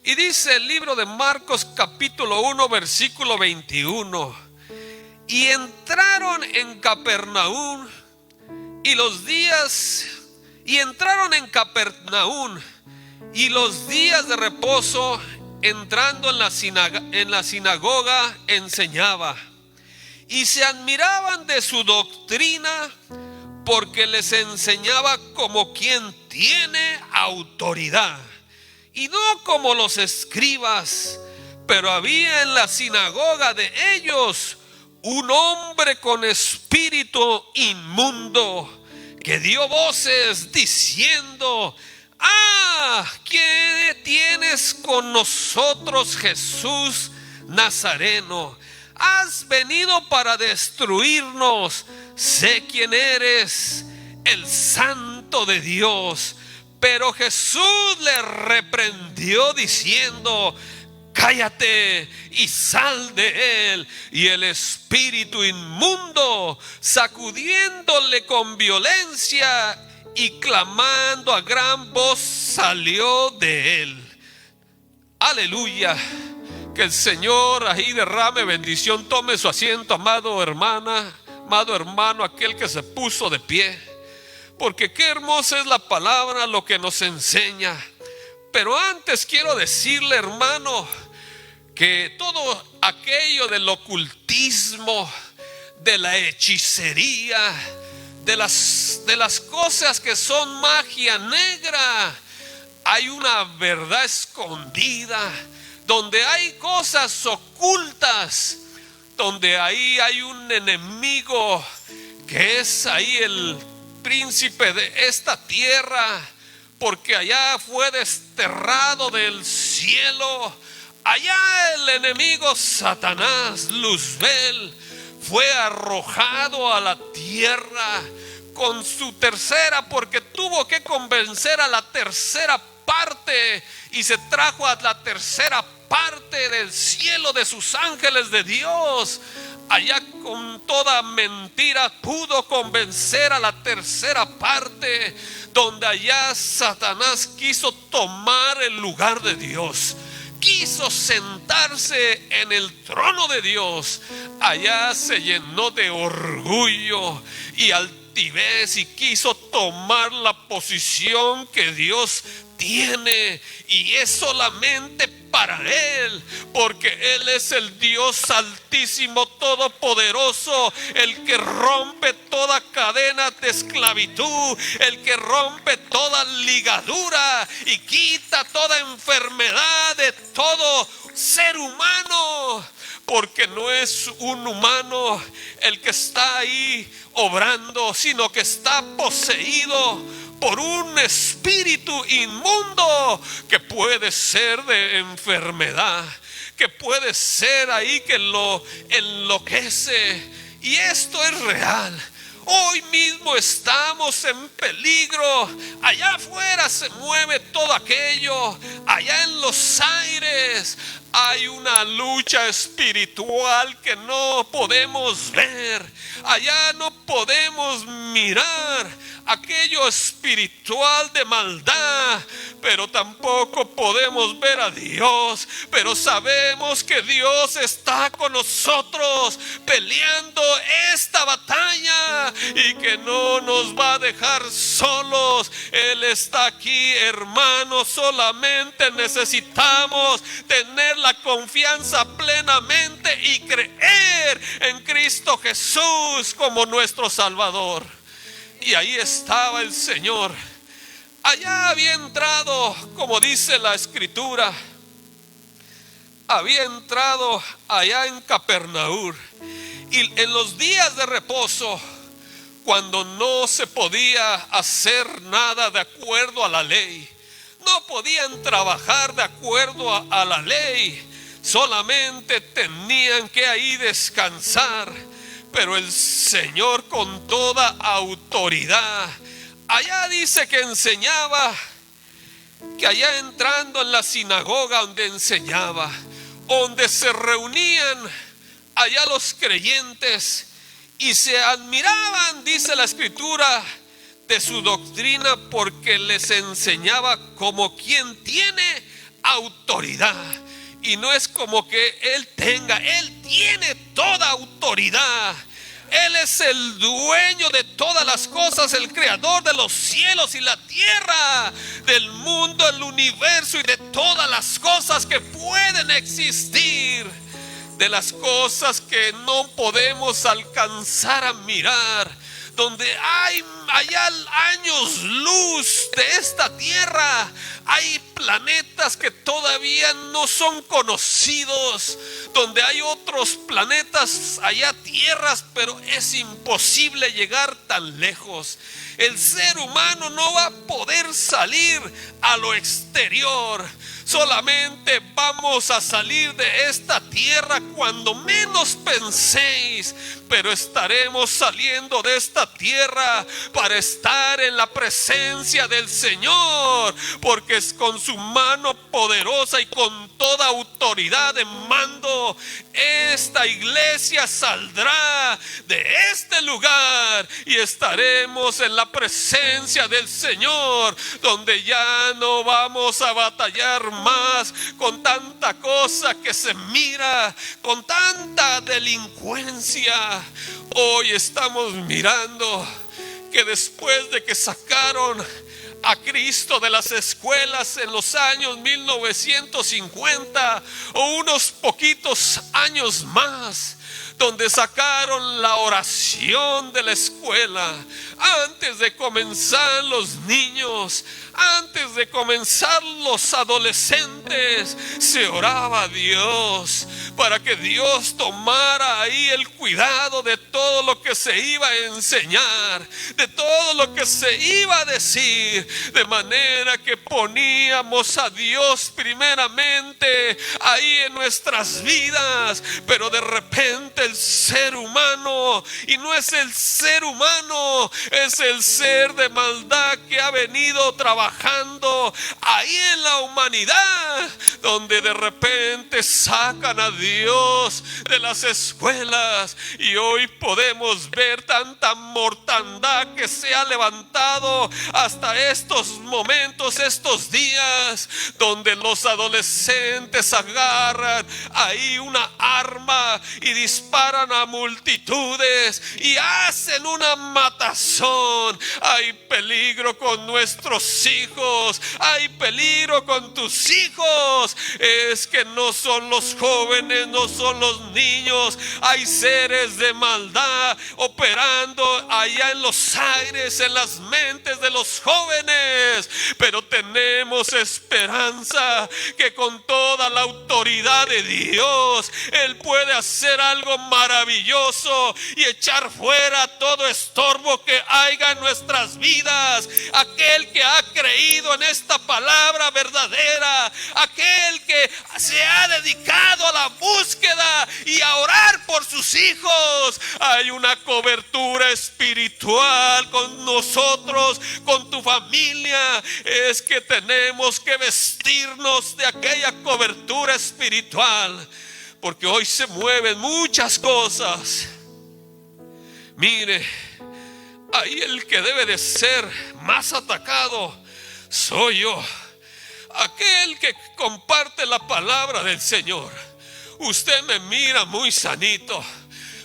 Y dice el libro de Marcos capítulo 1 versículo 21: y entraron en Capernaum y los días de reposo, entrando en la sinagoga, enseñaba. Y se admiraban de su doctrina, porque les enseñaba como quien tiene autoridad, y no como los escribas. Pero había en la sinagoga de ellos un hombre con espíritu inmundo, que dio voces diciendo: ¿qué tienes con nosotros, Jesús Nazareno? ¿Has venido para destruirnos? Sé quién eres, el Santo de Dios. Pero Jesús le reprendió diciendo: cállate y sal de él. Y el espíritu inmundo, sacudiéndole con violencia y clamando a gran voz, salió de él. Aleluya. Que el Señor ahí derrame bendición. Tome su asiento, amado hermana, amado hermano, aquel que se puso de pie, porque qué hermosa es la palabra, lo que nos enseña. Pero antes quiero decirle, hermano, que todo aquello del ocultismo, de la hechicería, de las cosas que son magia negra, hay una verdad escondida, donde hay cosas ocultas, donde ahí hay un enemigo que es ahí el príncipe de esta tierra, porque allá fue desterrado del cielo. Allá el enemigo Satanás, Luzbel, fue arrojado a la tierra con su tercera, porque tuvo que convencer a la tercera parte, y se trajo a la tercera parte del cielo de sus ángeles de Dios. Allá con toda mentira pudo convencer a la tercera parte, donde allá Satanás quiso tomar el lugar de Dios, quiso sentarse en el trono de Dios. Allá se llenó de orgullo y altivez y quiso tomar la posición que Dios tiene, y es solamente para Él, porque Él es el Dios altísimo, todopoderoso, el que rompe toda cadena de esclavitud, el que rompe toda ligadura y quita toda enfermedad de todo ser humano, porque no es un humano el que está ahí obrando, sino que está poseído por un espíritu inmundo, que puede ser de enfermedad, que puede ser ahí que lo enloquece. Y esto es real. Hoy mismo estamos en peligro. Allá afuera se mueve todo aquello. Allá en los aires hay una lucha espiritual que no podemos ver. Allá no podemos mirar aquello espiritual de maldad, pero tampoco podemos ver a Dios. Pero sabemos que Dios está con nosotros peleando esta batalla, y que no nos va a dejar solos. Él está aquí, hermanos. Solamente necesitamos tener la confianza plenamente y creer en Cristo Jesús como nuestro Salvador. Y ahí estaba el Señor. Allá había entrado, como dice la Escritura, había entrado allá en Capernaum. Y en los días de reposo, cuando no se podía hacer nada de acuerdo a la ley, no podían trabajar de acuerdo a la ley, solamente tenían que ahí descansar. Pero el Señor, con toda autoridad, allá dice que enseñaba, que allá entrando en la sinagoga donde enseñaba, donde se reunían allá los creyentes, y se admiraban, dice la Escritura, de su doctrina, porque les enseñaba como quien tiene autoridad. Y no es como que Él tiene toda autoridad. Él es el dueño de todas las cosas, el creador de los cielos y la tierra, del mundo, el universo y de todas las cosas que pueden existir, de las cosas que no podemos alcanzar a mirar, donde hay allá años luz de esta tierra, hay planetas que todavía no son conocidos, donde hay otros planetas allá, tierras, pero es imposible llegar tan lejos. El ser humano no va a poder salir a lo exterior. Solamente vamos a salir de esta tierra cuando menos penséis, pero estaremos saliendo de esta tierra para estar en la presencia del Señor, porque es con su mano poderosa y con toda autoridad de mando, esta iglesia saldrá de este lugar y estaremos en la presencia del Señor, donde ya no vamos a batallar más con tanta cosa que se mira, con tanta delincuencia. Hoy estamos mirando que después de que sacaron a Cristo de las escuelas en los años 1950 o unos poquitos años más, donde sacaron la oración de la escuela, antes de comenzar los niños, antes de comenzar los adolescentes, se oraba a Dios para que Dios tomara ahí el cuidado de todo lo que se iba a enseñar, de todo lo que se iba a decir, de manera que poníamos a Dios primeramente ahí en nuestras vidas. Pero de repente el ser humano, y no es el ser humano, es el ser de maldad que ha venido trabajando ahí en la humanidad, donde de repente sacan a Dios de las escuelas, y hoy podemos ver tanta mortandad que se ha levantado hasta estos momentos, estos días, donde los adolescentes agarran ahí una arma y disparan a multitudes y hacen una matazón. Hay peligro con nuestros hijos, hay peligro con tus hijos. Es que no son los jóvenes, no son los niños, hay seres de maldad operando allá en los aires, en las mentes de los jóvenes. Pero tenemos esperanza que con toda la autoridad de Dios, Él puede hacer algo maravilloso y echar fuera todo estorbo que haya en nuestras vidas. Aquel que ha creído en esta palabra verdadera, aquel que se ha dedicado a la búsqueda y a orar por sus hijos, hay una cobertura espiritual con nosotros, con tu familia. Es que tenemos que vestirnos de aquella cobertura espiritual, porque hoy se mueven muchas cosas. Mire, ahí el que debe de ser más atacado soy yo, aquel que comparte la palabra del Señor. Usted me mira muy sanito,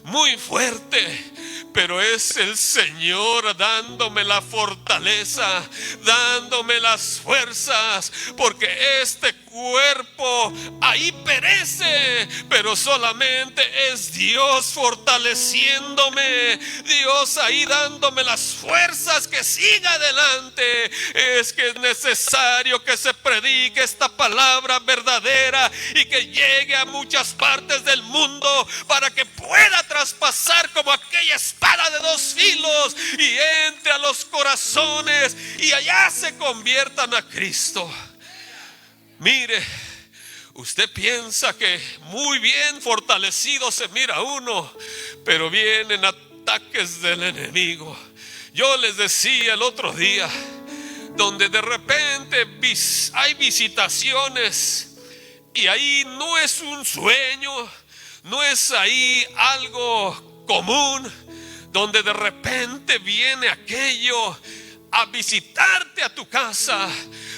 muy fuerte, pero es el Señor dándome la fortaleza, dándome las fuerzas, porque este cuerpo ahí perece, pero solamente es Dios fortaleciéndome, Dios ahí dándome las fuerzas que siga adelante. Es que es necesario que se predique esta palabra verdadera y que llegue a muchas partes del mundo para que pueda traspasar como aquella espada de dos filos y entre a los corazones y allá se conviertan a Cristo. Mire, usted piensa que muy bien fortalecido se mira uno, pero vienen ataques del enemigo. Yo les decía el otro día, donde de repente hay visitaciones y ahí no es un sueño, no es ahí algo común, donde de repente viene aquello a visitarte a tu casa,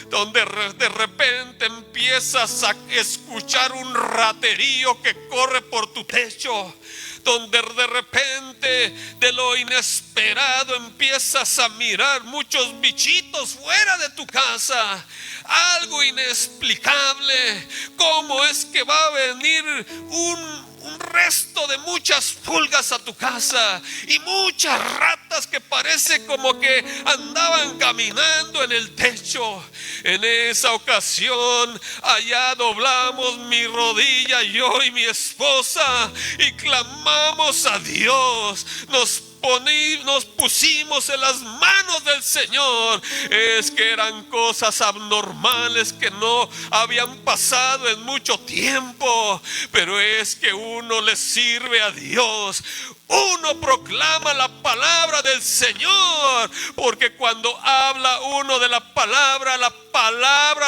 donde de repente empiezas a escuchar un raterío que corre por tu techo, donde de repente de lo inesperado empiezas a mirar muchos bichitos fuera de tu casa, algo inexplicable. ¿Cómo es que va a venir un resto de muchas pulgas a tu casa y muchas ratas que parece como que andaban caminando en el techo? En esa ocasión allá doblamos mi rodilla, yo y mi esposa, y clamamos a Dios. Nos pusimos en las manos del Señor. Es que eran cosas abnormales que no habían pasado en mucho tiempo, pero es que uno le sirve a Dios. Uno proclama la palabra del Señor, porque cuando habla uno de la palabra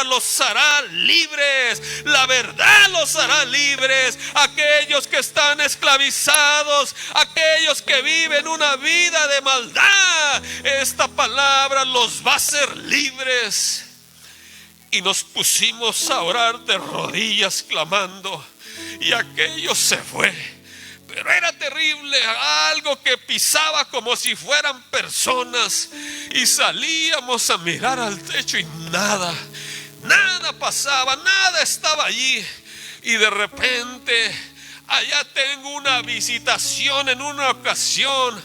los hará libres. La verdad los hará libres. Aquellos que están esclavizados, aquellos que viven una vida de maldad, esta palabra los va a hacer libres. Y nos pusimos a orar de rodillas clamando, y aquello se fue. Pero era terrible, algo que pisaba como si fueran personas, y salíamos a mirar al techo y nada pasaba, nada estaba allí. Y de repente allá tengo una visitación en una ocasión,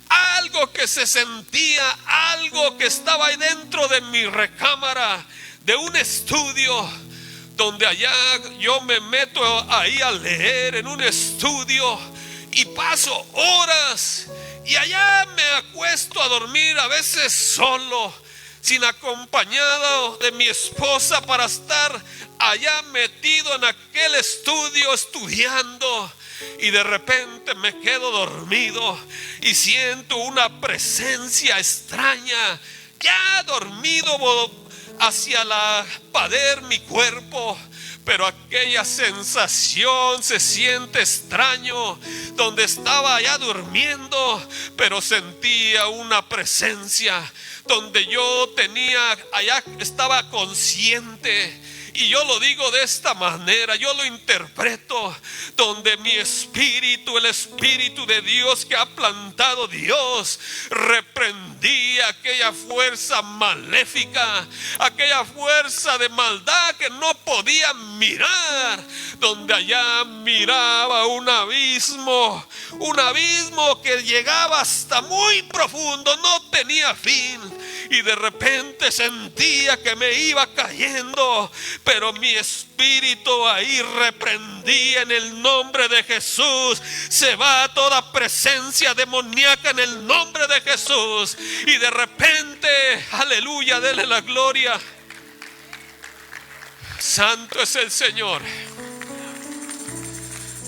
algo que se sentía, algo que estaba ahí dentro de mi recámara, de un estudio, donde allá yo me meto ahí a leer en un estudio y paso horas, y allá me acuesto a dormir, a veces solo, sin acompañado de mi esposa, para estar allá metido en aquel estudio estudiando. Y de repente me quedo dormido y siento una presencia extraña, ya dormido hacia la pared mi cuerpo. Pero aquella sensación se siente extraño, donde estaba allá durmiendo, pero sentía una presencia, donde yo allá estaba consciente. Y yo lo digo de esta manera, yo lo interpreto, donde mi espíritu, el espíritu de Dios que ha plantado Dios, reprendía aquella fuerza maléfica, aquella fuerza de maldad que no podía mirar, donde allá miraba un abismo que llegaba hasta muy profundo, no tenía fin. Y de repente sentía que me iba cayendo, pero mi espíritu ahí reprendía en el nombre de Jesús. Se va toda presencia demoníaca en el nombre de Jesús. Y de repente, aleluya, dele la gloria. Santo es el Señor.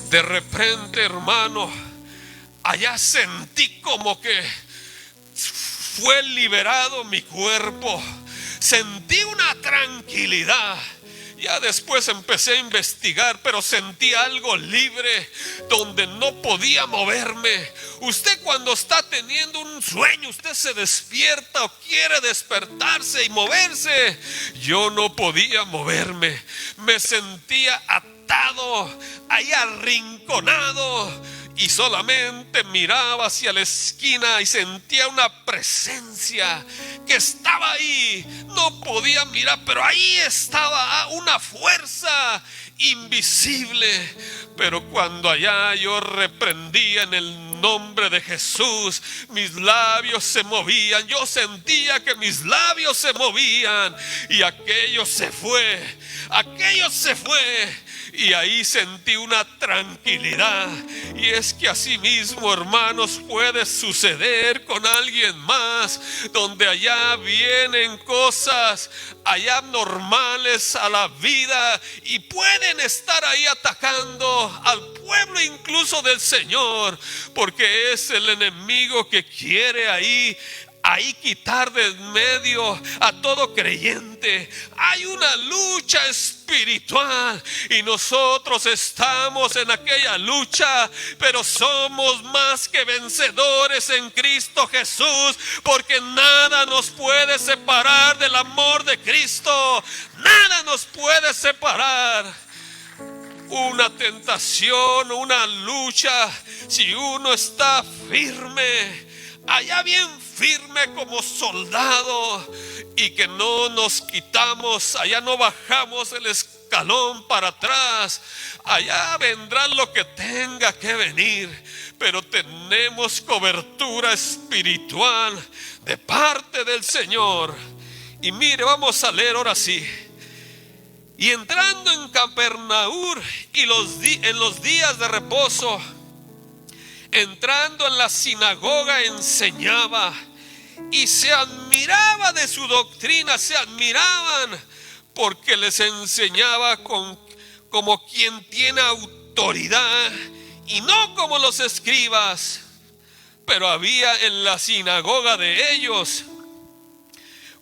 De repente, hermano, allá sentí como que fue liberado mi cuerpo. Sentí una tranquilidad. Ya después empecé a investigar, pero sentí algo libre, donde no podía moverme. Usted cuando está teniendo un sueño, usted se despierta o quiere despertarse y moverse. Yo no podía moverme. Me sentía atado, ahí arrinconado. Y solamente miraba hacia la esquina y sentía una presencia que estaba ahí. No podía mirar, pero ahí estaba una fuerza invisible. Pero cuando allá yo reprendía en el nombre de Jesús, mis labios se movían. Yo sentía que mis labios se movían y aquello se fue. Aquello se fue. Y ahí sentí una tranquilidad. Y es que así mismo, hermanos, puede suceder con alguien más, donde allá vienen cosas allá normales a la vida y pueden estar ahí atacando al pueblo incluso del Señor, porque es el enemigo que quiere ahí ahí quitar de en medio a todo creyente. Hay una lucha espiritual y nosotros estamos en aquella lucha, pero somos más que vencedores en Cristo Jesús, porque nada nos puede separar del amor de Cristo. Nada nos puede separar. Una tentación, una lucha, si uno está firme, allá bien firme como soldado, y que no nos quitamos, allá no bajamos el escalón para atrás, allá vendrá lo que tenga que venir, pero tenemos cobertura espiritual de parte del Señor. Y mire, vamos a leer ahora sí. Y entrando en Capernaum y en los días de reposo, entrando en la sinagoga enseñaba, y se admiraba de su doctrina, se admiraban porque les enseñaba como quien tiene autoridad y no como los escribas. Pero había en la sinagoga de ellos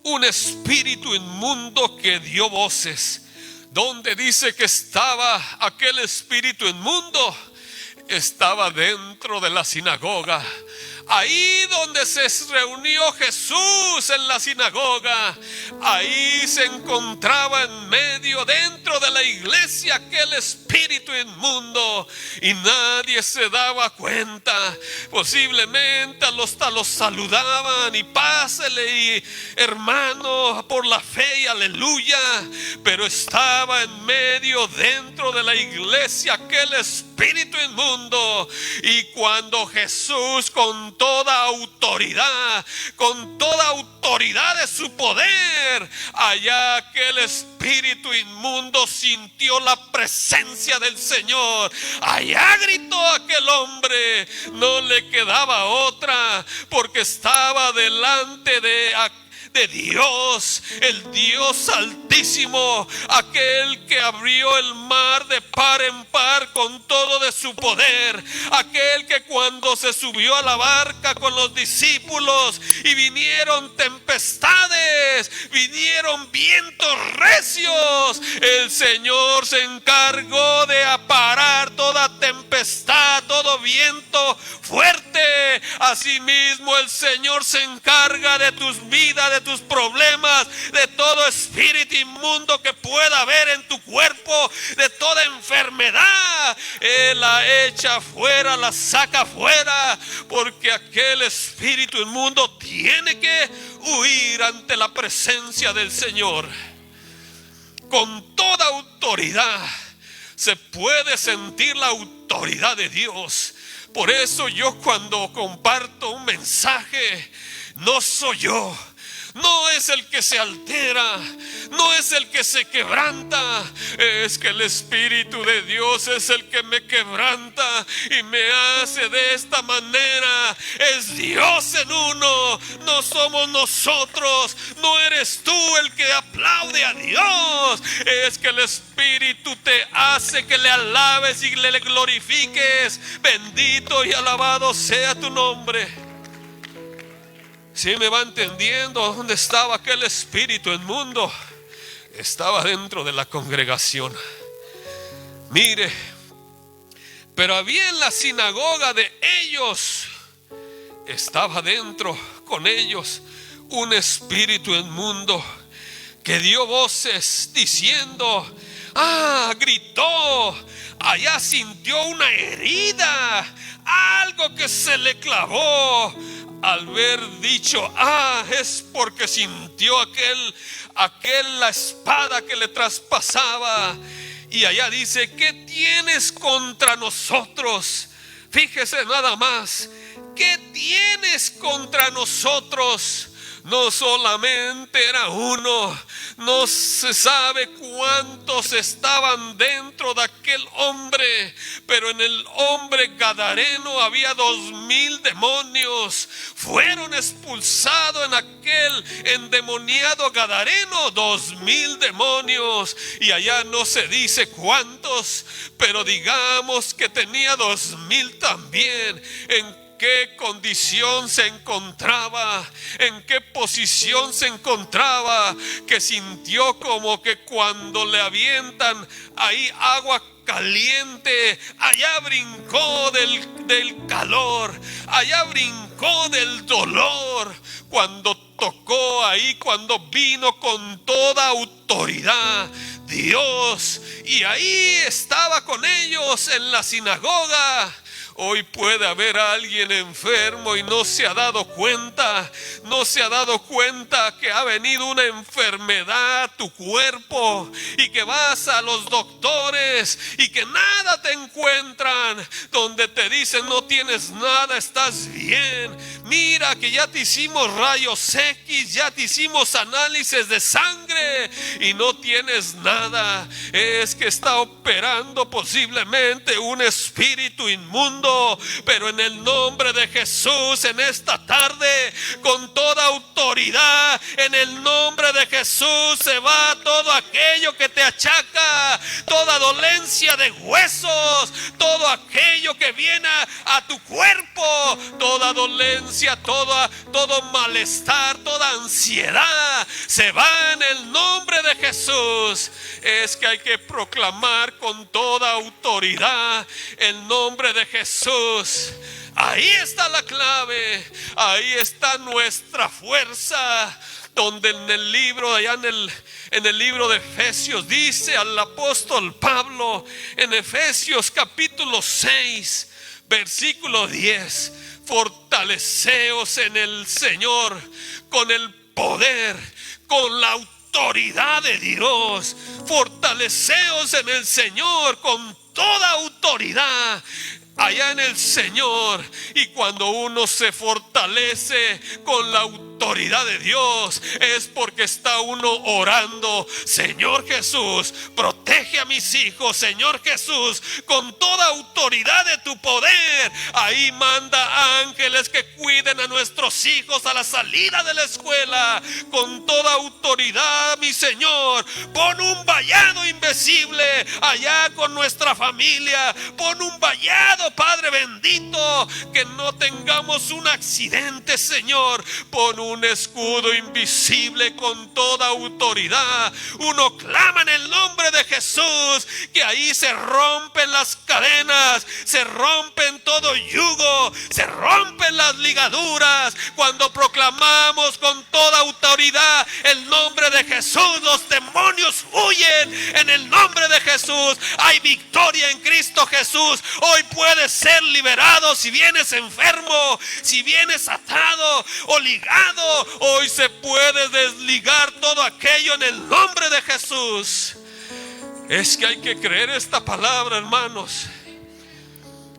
un espíritu inmundo que dio voces. ¿Dónde dice que estaba aquel espíritu inmundo? Estaba dentro de la sinagoga. Ahí donde se reunió Jesús en la sinagoga, ahí se encontraba en medio, dentro de la iglesia, aquel espíritu inmundo, y nadie se daba cuenta. Posiblemente hasta los saludaban y pásele y hermano por la fe y aleluya, pero estaba en medio, dentro de la iglesia, aquel espíritu inmundo. Y cuando Jesús con toda autoridad de su poder, allá aquel espíritu inmundo sintió la presencia del Señor. Allá gritó aquel hombre, no le quedaba otra, porque estaba delante de Dios, el Dios altísimo, aquel que abrió el mar de par en par con todo de su poder, aquel que cuando se subió a la barca con los discípulos y vinieron tempestades, vinieron vientos recios, el Señor se encargó de aparar toda tempestad, todo viento fuerte. Asimismo el Señor se encarga de tus vidas, de tus problemas, de todo espíritu inmundo que pueda haber en tu cuerpo, de toda enfermedad. Él la echa fuera, la saca fuera, porque aquel espíritu inmundo tiene que huir ante la presencia del Señor. Con toda autoridad se puede sentir la autoridad de Dios. Por eso yo cuando comparto un mensaje, no soy yo, no es el que se altera, no es el que se quebranta, es que el Espíritu de Dios es el que me quebranta y me hace de esta manera. Es Dios en uno, no somos nosotros, no eres tú el que aplaude a Dios, es que el Espíritu te hace que le alabes y le glorifiques. Bendito y alabado sea tu nombre. Si me va entendiendo dónde estaba aquel espíritu inmundo, estaba dentro de la congregación. Mire, pero había en la sinagoga de ellos, estaba dentro con ellos un espíritu inmundo que dio voces diciendo, gritó, allá sintió una herida, algo que se le clavó. Al ver dicho, es porque sintió aquel la espada que le traspasaba. Y allá dice, ¿qué tienes contra nosotros? Fíjese nada más, ¿qué tienes contra nosotros? No solamente era uno, no se sabe cuántos estaban dentro de aquel hombre, pero en el hombre gadareno había 2000 demonios. Fueron expulsados en aquel endemoniado gadareno 2000 demonios, y allá no se dice cuántos, pero digamos que tenía 2000 también. En qué condición se encontraba, en qué posición se encontraba, que sintió como que cuando le avientan ahí agua caliente, allá brincó del calor, allá brincó del dolor, cuando tocó ahí, cuando vino con toda autoridad Dios, y ahí estaba con ellos en la sinagoga. Hoy puede haber alguien enfermo y no se ha dado cuenta, no se ha dado cuenta que ha venido una enfermedad a tu cuerpo y que vas a los doctores y que nada te encuentran, donde te dicen no tienes nada, estás bien. Mira que ya te hicimos rayos X, ya te hicimos análisis de sangre y no tienes nada. Es que está operando posiblemente un espíritu inmundo. Pero en el nombre de Jesús, en esta tarde, con toda autoridad, en el nombre de Jesús se va todo aquello que te achaca, toda dolencia de huesos, todo aquello que viene a tu cuerpo, toda dolencia, todo malestar, toda ansiedad, se va en el nombre de Jesús. Es que hay que proclamar con toda autoridad el nombre de Jesús. Ahí está la clave, ahí está nuestra fuerza. Donde en el libro, allá en el libro de Efesios, dice al apóstol Pablo, en Efesios capítulo 6, versículo 10: fortaleceos en el Señor con el poder, con la autoridad de Dios. Fortaleceos en el Señor con toda autoridad allá en el Señor. Y cuando uno se fortalece con la autoridad de Dios, es porque está uno orando: Señor Jesús, protege a mis hijos. Señor Jesús, con toda autoridad de tu poder, ahí manda ángeles que cuiden a nuestros hijos a la salida de la escuela. Con toda autoridad, mi Señor, pon un vallado invisible allá con nuestra familia. Pon un vallado, Padre bendito, que no tengamos un accidente, Señor. Pon un escudo invisible con toda autoridad. Uno clama en el nombre de Jesús, que ahí se rompen las cadenas, se rompen todo yugo, se rompen las ligaduras. Cuando proclamamos con toda autoridad el nombre de Jesús, los demonios huyen en el nombre de Jesús. Hay victoria en Cristo Jesús. Hoy puedes ser liberado. Si vienes enfermo, si vienes atado o ligado, hoy se puede desligar todo aquello en el nombre de Jesús. Es que hay que creer esta palabra, hermanos.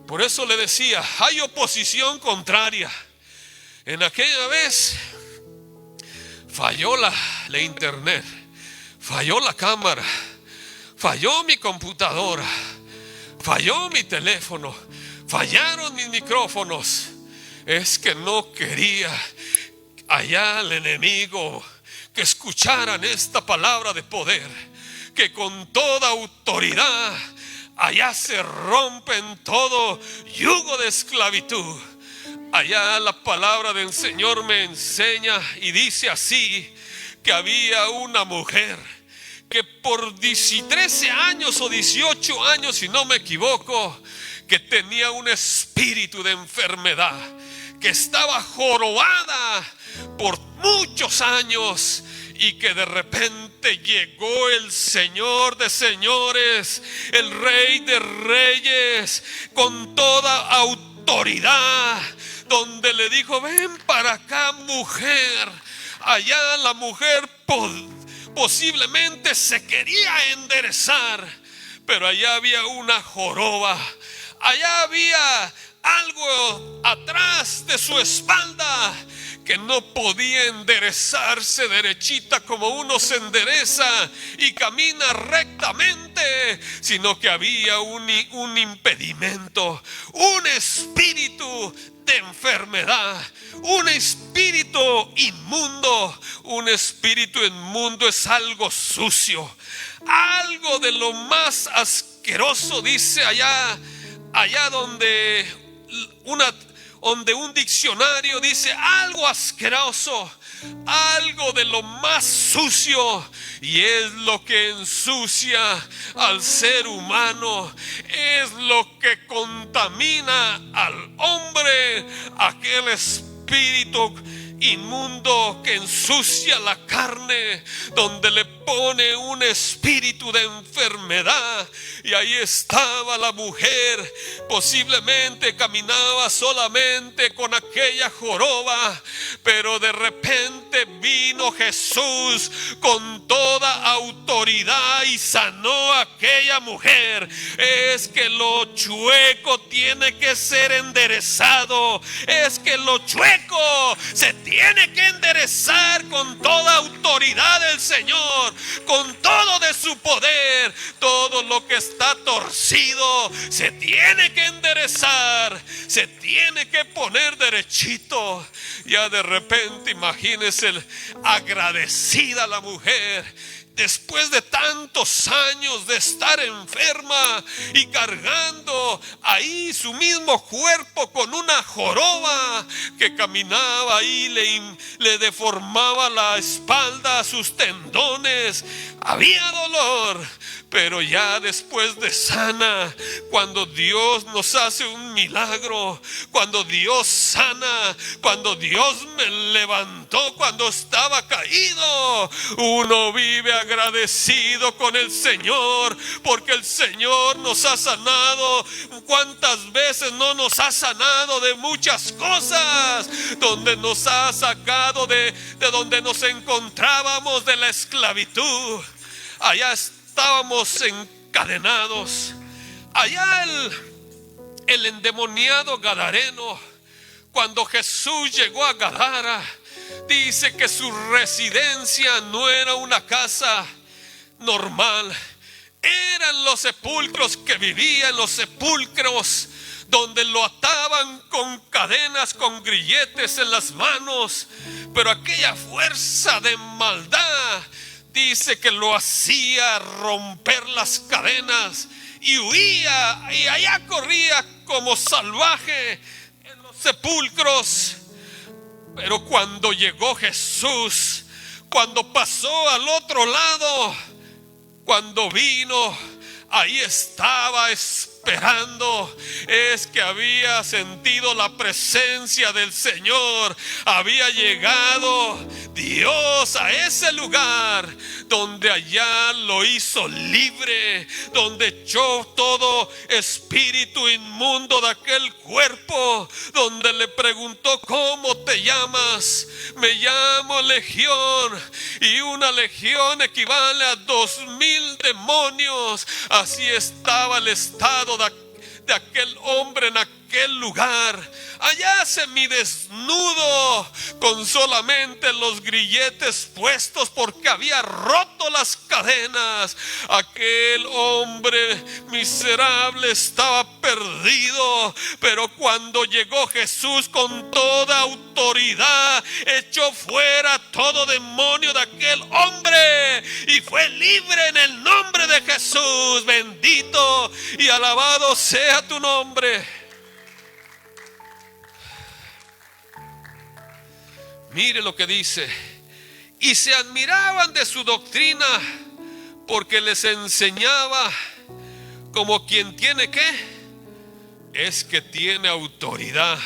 Por eso le decía, hay oposición contraria. En aquella vez falló la internet, falló la cámara, falló mi computadora, falló mi teléfono, fallaron mis micrófonos. Es que no quería allá el enemigo que escucharan esta palabra de poder, que con toda autoridad allá se rompen todo yugo de esclavitud. Allá la palabra del Señor me enseña y dice así, que había una mujer que por 13 años o 18 años, si no me equivoco, que tenía un espíritu de enfermedad, que estaba jorobada por muchos años, y que de repente llegó el Señor de señores, el Rey de reyes, con toda autoridad, donde le dijo: ven para acá, mujer. Allá la mujer posiblemente se quería enderezar, pero allá había una joroba, allá había algo atrás de su espalda que no podía enderezarse derechita como uno se endereza y camina rectamente, sino que había un impedimento, un espíritu de enfermedad, un espíritu inmundo. Un espíritu inmundo es algo sucio, algo de lo más asqueroso. Dice allá donde donde un diccionario dice algo asqueroso, algo de lo más sucio, y es lo que ensucia al ser humano, es lo que contamina al hombre, aquel espíritu inmundo que ensucia la carne, donde le pone un espíritu de enfermedad. Y ahí estaba la mujer, posiblemente caminaba solamente con aquella joroba, pero de repente vino Jesús con toda autoridad y sanó a aquella mujer. Es que lo chueco tiene que ser enderezado, es que lo chueco se tiene que enderezar con toda autoridad del Señor, con todo de su poder. Todo lo que está torcido se tiene que enderezar, se tiene que poner derechito. Ya de repente, imagínense, agradecida la mujer, después de tantos años de estar enferma y cargando ahí su mismo cuerpo con una joroba que caminaba ahí, le deformaba la espalda, sus tendones, había dolor. Pero ya después de sana, cuando Dios nos hace un milagro, cuando Dios sana, cuando Dios me levantó cuando estaba caído, uno vive agradecido con el Señor, porque el Señor nos ha sanado. ¿Cuántas veces no nos ha sanado de muchas cosas? Donde nos ha sacado de donde nos encontrábamos, de la esclavitud. Allá estábamos encadenados. Allá el endemoniado gadareno, cuando Jesús llegó a Gadara, dice que su residencia no era una casa normal, eran los sepulcros, que vivía en los sepulcros, donde lo ataban con cadenas, con grilletes en las manos. Pero aquella fuerza de maldad dice que lo hacía romper las cadenas y huía, y allá corría como salvaje en los sepulcros. Pero cuando llegó Jesús, cuando pasó al otro lado, cuando vino, ahí estaba esperando. Es que había sentido la presencia del Señor, había llegado Dios a ese lugar, donde allá lo hizo libre, donde echó todo espíritu inmundo de aquel cuerpo, donde le preguntó: ¿cómo te llamas? Me llamo Legión, y una legión equivale a 2000 demonios. Así estaba el estado de aquel hombre en aquel lugar, allá semidesnudo, con solamente los grilletes puestos porque había roto las cadenas. Aquel hombre miserable estaba perdido, pero cuando llegó Jesús con toda autoridad, echó fuera todo demonio de aquel hombre y fue libre en el nombre de Jesús. Bendito y alabado sea tu nombre. Mire lo que dice: y se admiraban de su doctrina, porque les enseñaba como quien tiene es que tiene autoridad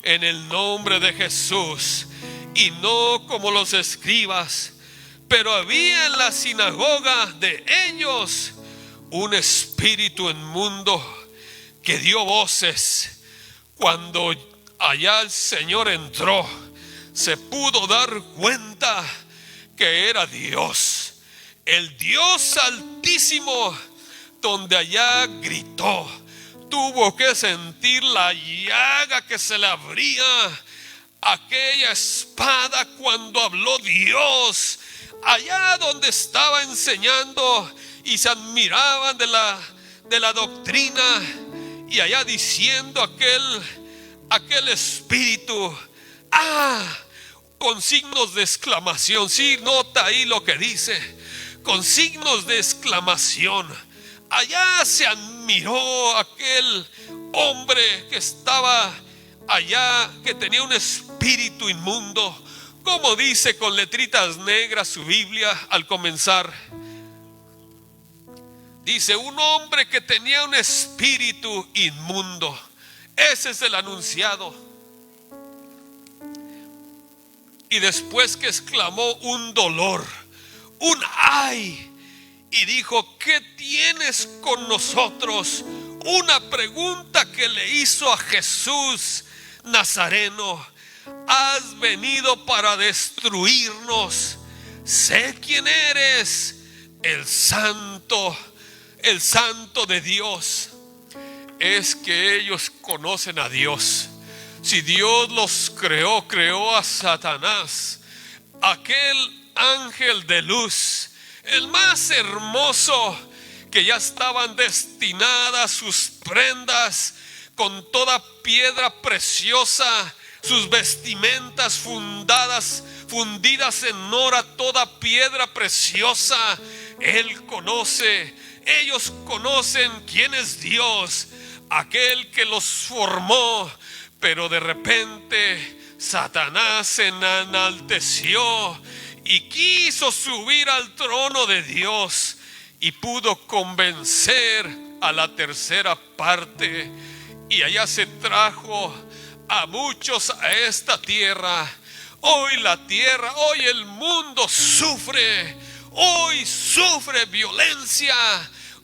en el nombre de Jesús, y no como los escribas. Pero había en la sinagoga de ellos un espíritu inmundo que dio voces. Cuando allá el Señor entró, se pudo dar cuenta que era Dios, el Dios Altísimo, donde allá gritó. Tuvo que sentir la llaga que se le abría, aquella espada, cuando habló Dios, allá donde estaba enseñando, y se admiraban de la doctrina, y allá diciendo aquel espíritu, con signos de exclamación. Sí, nota ahí lo que dice, con signos de exclamación. Allá se admiró aquel hombre que estaba allá que tenía un espíritu inmundo, como dice con letritas negras su Biblia al comenzar. Dice: un hombre que tenía un espíritu inmundo. Ese es el anunciado. Y después que exclamó un dolor, un ay, y dijo: ¿qué tienes con nosotros? Una pregunta que le hizo a Jesús Nazareno: has venido para destruirnos. Sé quién eres, el santo de Dios. Es que ellos conocen a Dios. Si Dios los creó a Satanás, aquel ángel de luz, el más hermoso, que ya estaban destinadas sus prendas con toda piedra preciosa, sus vestimentas fundidas en oro, toda piedra preciosa. Él conoce, ellos conocen quién es Dios, aquel que los formó. Pero de repente Satanás se enalteció y quiso subir al trono de Dios, y pudo convencer a la tercera parte, y allá se trajo a muchos a esta tierra. Hoy la tierra, hoy el mundo sufre, hoy sufre violencia,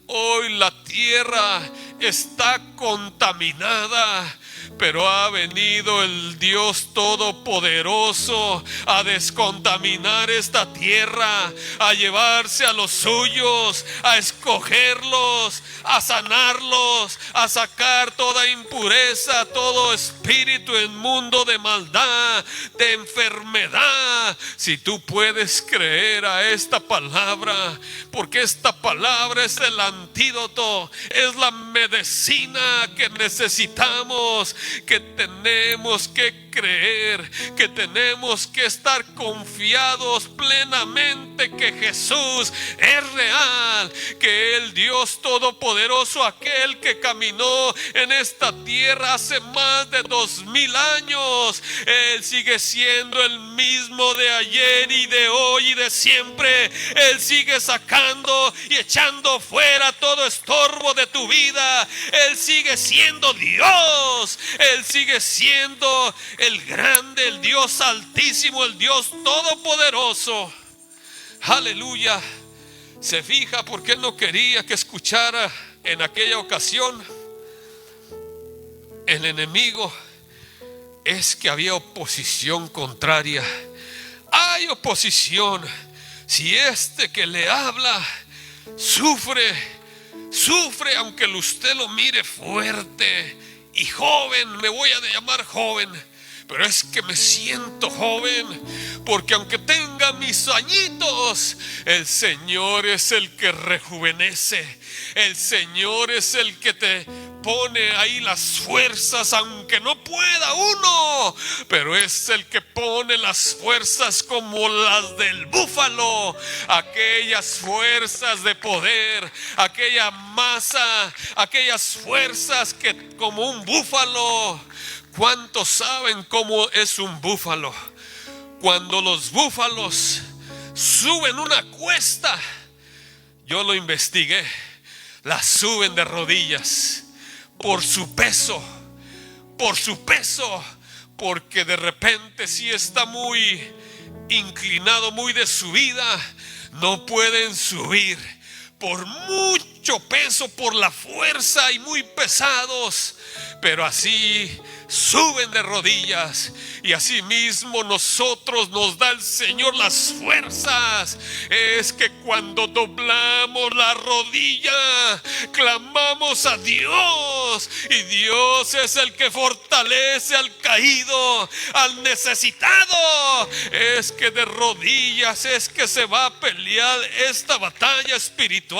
hoy la tierra está contaminada. Pero ha venido el Dios Todopoderoso a descontaminar esta tierra, a llevarse a los suyos, a escogerlos, a sanarlos, a sacar toda impureza, todo espíritu inmundo de maldad, de enfermedad. Si tú puedes creer a esta palabra, porque esta palabra es el antídoto, es la medicina que necesitamos, que tenemos que creer, que tenemos que estar confiados plenamente que Jesús es real, que el Dios Todopoderoso, aquel que caminó en esta tierra hace más de 2000 años, Él sigue siendo el mismo de ayer y de hoy y de siempre. Él sigue sacando y echando fuera todo estorbo de tu vida. Él sigue siendo Dios. Él sigue siendo el grande, el Dios altísimo, el Dios todopoderoso. Aleluya. Se fija por qué no quería que escuchara en aquella ocasión. El enemigo es que había oposición contraria. Hay oposición. Si este que le habla sufre, aunque usted lo mire fuerte y joven, me voy a llamar joven, pero es que me siento joven, porque aunque tenga mis añitos, el Señor es el que rejuvenece. El Señor es el que te pone ahí las fuerzas, aunque no pueda uno, pero es el que pone las fuerzas como las del búfalo, aquellas fuerzas de poder, aquella masa, aquellas fuerzas que como un búfalo. ¿Cuántos saben cómo es un búfalo? Cuando los búfalos suben una cuesta, yo lo investigué, la suben de rodillas por su peso, porque de repente si está muy inclinado, muy de subida, no pueden subir por mucho peso, por la fuerza, y muy pesados, pero así suben de rodillas. Y así mismo nosotros nos da el Señor las fuerzas. Es que cuando doblamos la rodilla, clamamos a Dios, y Dios es el que fortalece al caído, al necesitado. Es que de rodillas es que se va a pelear esta batalla espiritual.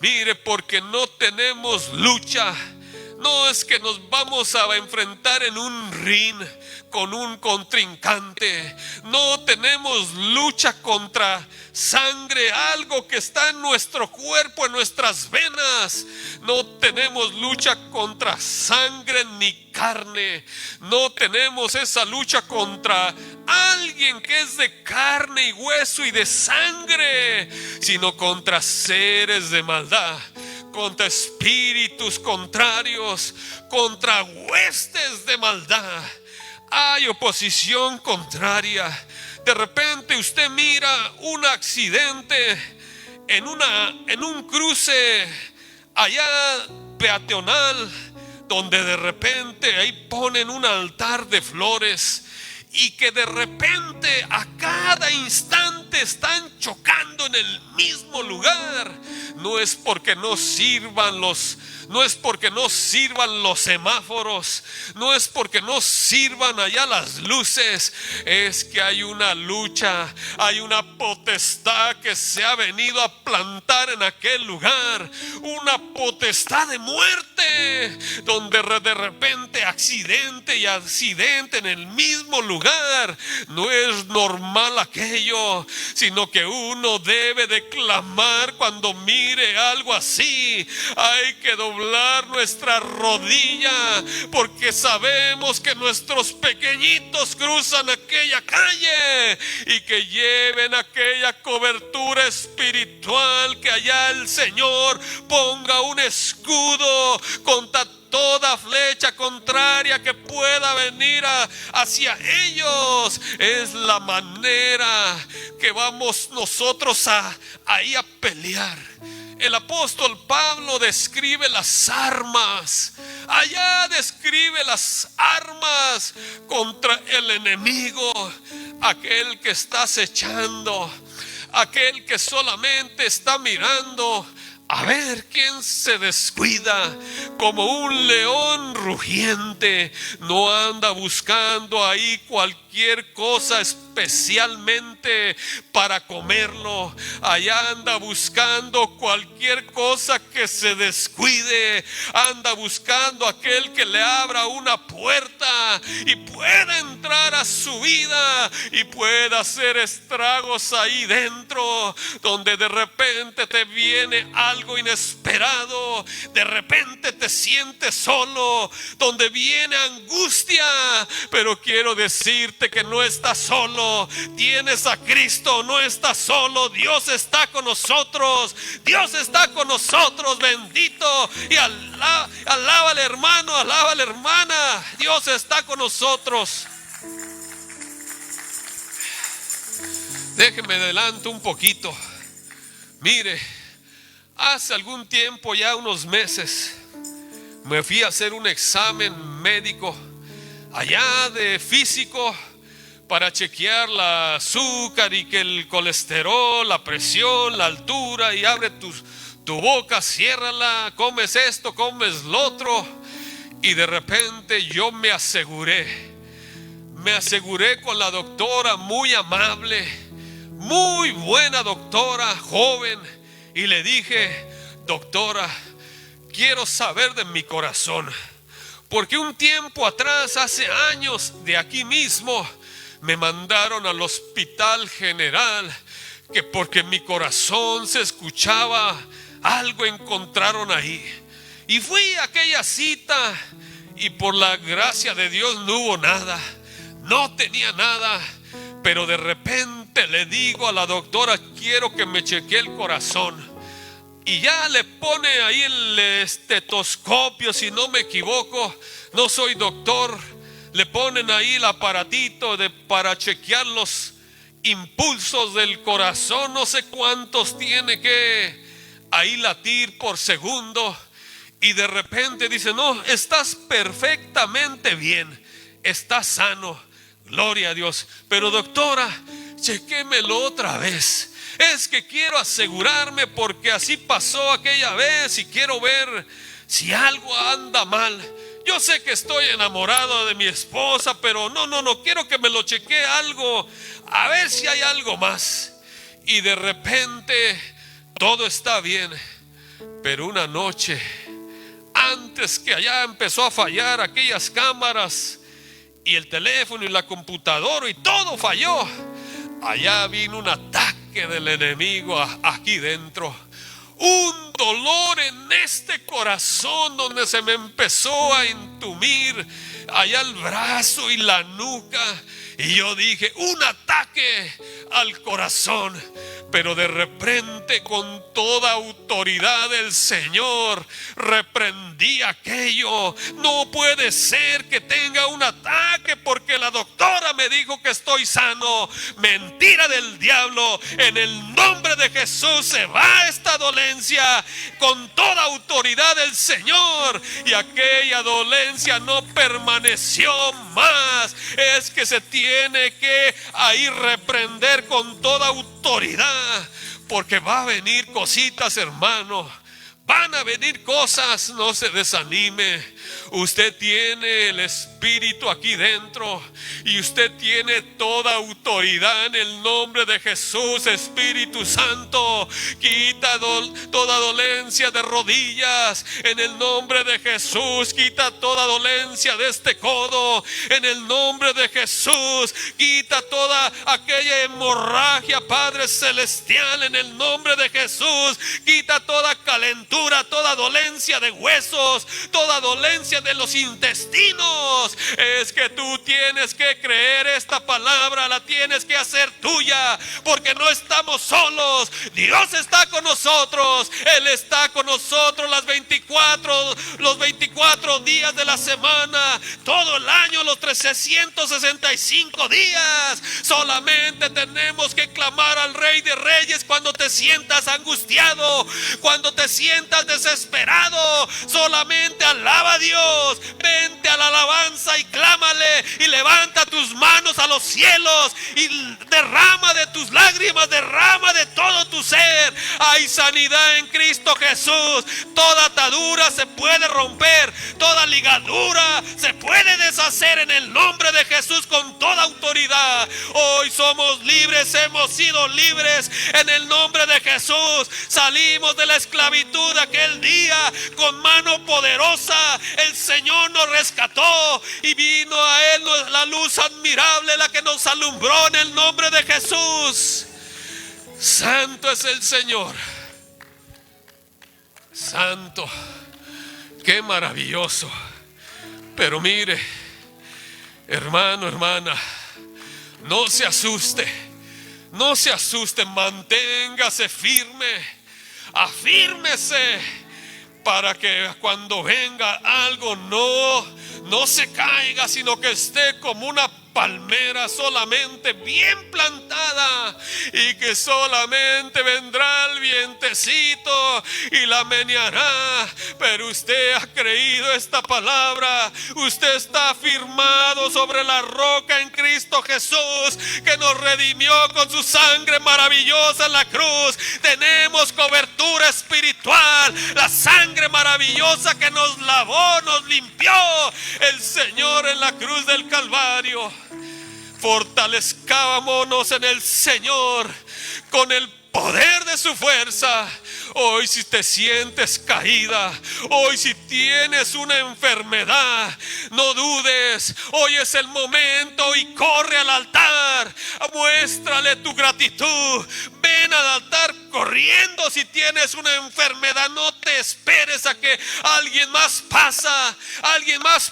Mire, porque no tenemos lucha No es que nos vamos a enfrentar en un ring con un contrincante. No tenemos lucha contra sangre, algo que está en nuestro cuerpo, en nuestras venas. No tenemos lucha contra sangre ni carne. No tenemos esa lucha contra alguien que es de carne y hueso y de sangre, sino contra seres de maldad, contra espíritus contrarios, contra huestes de maldad. Hay oposición contraria. De repente usted mira un accidente en un cruce allá peatonal, donde de repente ahí ponen un altar de flores, y que de repente a cada instante están chocando en el mismo lugar. No es porque no sirvan los semáforos, no es porque no sirvan allá las luces, es que hay una lucha, hay una potestad que se ha venido a plantar en aquel lugar, una potestad de muerte, donde de repente accidente y accidente en el mismo lugar. No es normal aquello, sino que uno debe de clamar cuando mire algo así. Hay que doblar nuestra rodilla, porque sabemos que nuestros pequeñitos cruzan aquella calle y que lleven aquella cobertura espiritual, que allá el Señor ponga un escudo contra toda flecha contraria que pueda venir hacia ellos. Es la manera que vamos nosotros ahí a pelear. El apóstol Pablo describe las armas. Allá describe las armas contra el enemigo, aquel que está acechando, aquel que solamente está mirando a ver quién se descuida. Como un león rugiente, no anda buscando ahí cualquier cosa especialmente para comerlo. Allá anda buscando cualquier cosa que se descuide. Anda buscando aquel que le abra una puerta y pueda entrar a su vida y pueda hacer estragos ahí dentro, donde de repente te viene algo inesperado, de repente te sientes solo, donde viene angustia. Pero quiero decirte que no estás solo, tienes a Cristo, no estás solo. Dios está con nosotros, Dios está con nosotros. Bendito y alaba al hermano, alaba a la hermana. Dios está con nosotros. Déjeme adelanto un poquito. Mire, hace algún tiempo, ya unos meses, me fui a hacer un examen médico allá de físico para chequear la azúcar y que el colesterol, la presión, la altura. Y abre tu boca, ciérrala, comes esto, comes lo otro. Y de repente yo me aseguré con la doctora, muy amable, muy buena doctora, joven. Y le dije: doctora, quiero saber de mi corazón, porque un tiempo atrás, hace años, de aquí mismo, me mandaron al hospital general, que porque mi corazón se escuchaba, algo encontraron ahí. Y fui a aquella cita y por la gracia de Dios no hubo nada, no tenía nada. Pero de repente le digo a la doctora: quiero que me chequee el corazón. Y ya le pone ahí el estetoscopio, si no me equivoco, no soy doctor. Le ponen ahí el aparatito para chequear los impulsos del corazón. No sé cuántos tiene que ahí latir por segundo. Y de repente dice: no, estás perfectamente bien, estás sano, gloria a Dios. Pero doctora, chequémelo otra vez. Es que quiero asegurarme, porque así pasó aquella vez y quiero ver si algo anda mal. Yo sé que estoy enamorado de mi esposa, pero no quiero que me lo chequee algo, a ver si hay algo más. Y de repente todo está bien, pero una noche antes antes que allá empezó a fallar aquellas cámaras y el teléfono y la computadora y todo falló, allá vino un ataque del enemigo aquí dentro. Un dolor en este corazón donde se me empezó a entumir allá el brazo y la nuca. Y yo dije, un ataque al corazón. Pero de repente, con toda autoridad del Señor, reprendí aquello. No puede ser que tenga un ataque porque la doctora me dijo que estoy sano. Mentira del diablo. En el nombre de Jesús se va esta dolencia con toda autoridad del Señor. Y aquella dolencia no permaneció más. Es que se tiene que ahí reprender con toda autoridad. Porque va a venir cositas, hermano. Van a venir cosas, no se desanime. Usted tiene el Espíritu aquí dentro y usted tiene toda autoridad en el nombre de Jesús. Espíritu Santo, quita toda dolencia de rodillas en el nombre de Jesús. Quita toda dolencia de este codo en el nombre de Jesús. Quita toda aquella hemorragia, Padre Celestial, en el nombre de Jesús. Quita toda calentura, toda dolencia de huesos, toda dolencia de los intestinos. Es que tú tienes que creer esta palabra, la tienes que hacer tuya, porque no estamos solos. Dios está con nosotros. Él está con nosotros los 24 días de la semana, todo el año, los 365 días. Solamente tenemos que clamar al Rey de Reyes cuando te sientas angustiado, cuando te sientas desesperado. Solamente alaba a Dios. Vente a la alabanza y clámale y levanta tus manos a los cielos y derrama de tus lágrimas, derrama de todo tu ser. Hay sanidad en Cristo Jesús. Toda atadura se puede romper, toda ligadura se puede deshacer en el nombre de Jesús con toda autoridad. Hoy somos libres, hemos sido libres en el nombre de Jesús. Salimos de la esclavitud aquel día con mano poderosa. El Señor nos rescató y vino a Él la luz admirable, la que nos alumbró en el nombre de Jesús. Santo es el Señor. Santo. Qué maravilloso. Pero mire, hermano, hermana, no se asuste. No se asuste, manténgase firme. Afírmese para que cuando venga algo no se caiga, sino que esté como una palmera solamente bien plantada, y que solamente vendrá el vientecito y la meneará. Pero usted ha creído esta palabra, usted está afirmado sobre la roca en Cristo Jesús, que nos redimió con su sangre maravillosa en la cruz. Tenemos cobertura espiritual, la sangre maravillosa que nos lavó, nos limpió el Señor en la cruz del Calvario. Fortalezcámonos en el Señor con el poder de su fuerza. Hoy, si te sientes caída, hoy si tienes una enfermedad, no dudes. Hoy es el momento y corre al altar. Muéstrale tu gratitud. Ven al altar corriendo. Si tienes una enfermedad, no te esperes a que alguien más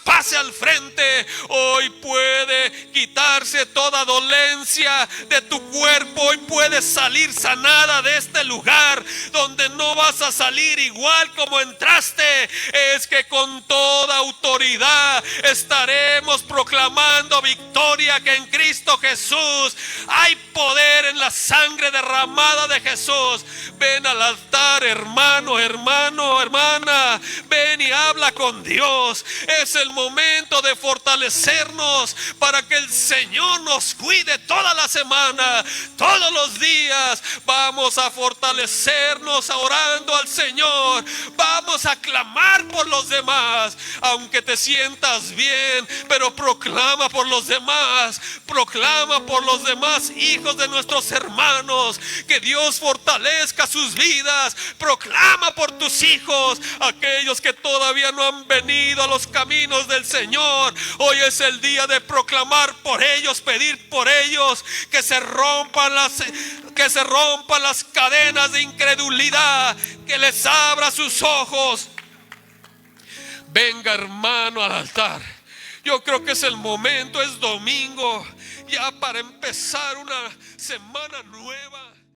pase al frente. Hoy puede quitarse toda dolencia de tu cuerpo. Hoy puedes salir sanada de este lugar, donde no vas a salir igual como entraste. Es que con toda autoridad estaremos proclamando victoria, que en Cristo Jesús hay poder en la sangre derramada de Jesús. Ven al altar, hermano, hermana. Ven y habla con Dios. Es el momento de fortalecernos para que el Señor nos cuide toda la semana, todos los días. Vamos a fortalecernos orando al Señor. Vamos a clamar por los demás, aunque te sientas bien, pero proclama por los demás. Proclama por los demás hijos de nuestros hermanos, que Dios fortalezca sus vidas. Proclama por tus hijos, aquellos que todavía no han venido a los caminos del Señor, hoy es el día de proclamar por ellos, pedir por ellos que se rompan las cadenas de incredulidad, que les abra sus ojos. Venga, hermano, al altar. Yo creo que es el momento, es domingo ya para empezar una semana nueva.